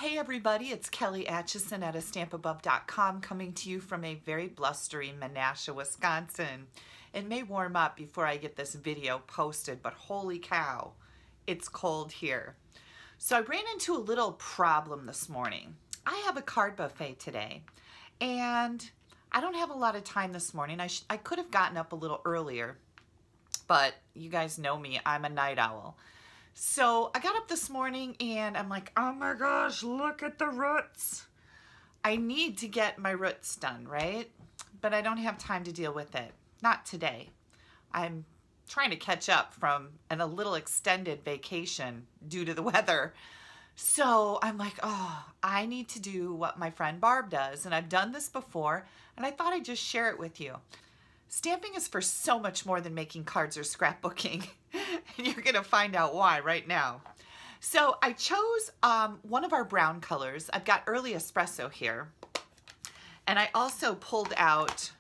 Hey everybody, it's Kelly Acheson at stampabove.com coming to you from a very blustery Menasha, Wisconsin. It may warm up before I get this video posted, but holy cow, it's cold here. So I ran into a little problem this morning. I have a card buffet today, and I don't have a lot of time this morning. I could have gotten up a little earlier, but you guys know me, I'm a night owl. So I got up this morning and I'm like, oh my gosh, look at the roots. I need to get my roots done, right? But I don't have time to deal with it. Not today. I'm trying to catch up from a little extended vacation due to the weather. So I'm like, oh, I need to do what my friend Barb does. And I've done this before, and I thought I'd just share it with you. Stamping is for so much more than making cards or scrapbooking. You're going to find out why right now. So I chose one of our brown colors. I've got early espresso here. And I also pulled out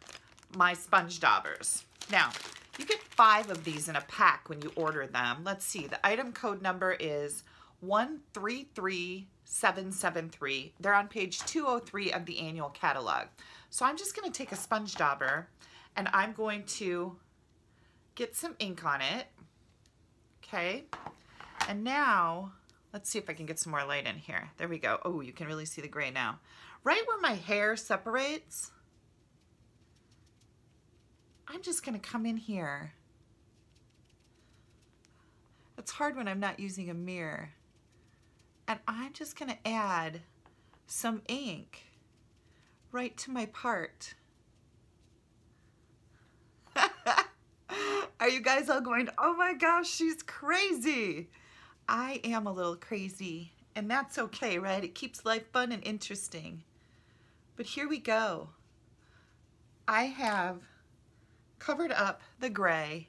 my sponge daubers. Now, you get 5 of these in a pack when you order them. Let's see, the item code number is 133773. They're on page 203 of the annual catalog. So I'm just going to take a sponge dauber and I'm going to get some ink on it. Okay, and now let's see if I can get some more light in here. There we go. Oh, you can really see the gray now. Right where my hair separates, I'm just going to come in here. It's hard when I'm not using a mirror. And I'm just going to add some ink right to my part. Are you guys all going, oh my gosh, she's crazy? I am a little crazy, and that's okay, right? It keeps life fun and interesting. But here we go. I have covered up the gray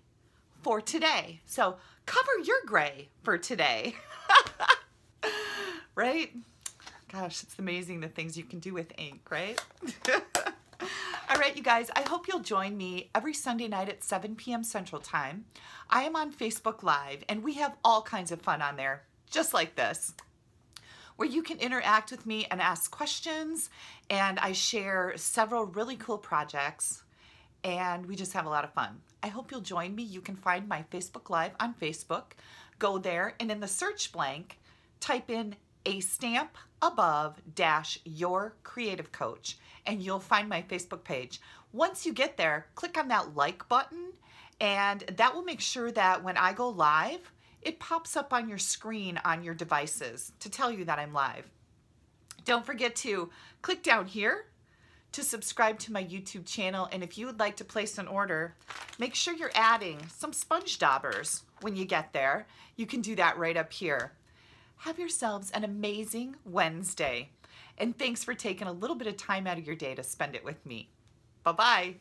for today. So cover your gray for today. Right? Gosh, it's amazing the things you can do with ink, right? All right, you guys, I hope you'll join me every Sunday night at 7 p.m. Central Time. I am on Facebook Live, and we have all kinds of fun on there, just like this, where you can interact with me and ask questions, and I share several really cool projects, and we just have a lot of fun. I hope you'll join me. You can find my Facebook Live on Facebook. Go there, and in the search blank, type in a stamp above - your creative coach, and you'll find my Facebook page. Once you get there, click on that like button, and that will make sure that when I go live, it pops up on your screen on your devices to tell you that I'm live. Don't forget to click down here to subscribe to my YouTube channel, and if you would like to place an order, make sure you're adding some sponge daubers when you get there. You can do that right up here. Have yourselves an amazing Wednesday, and thanks for taking a little bit of time out of your day to spend it with me. Bye-bye.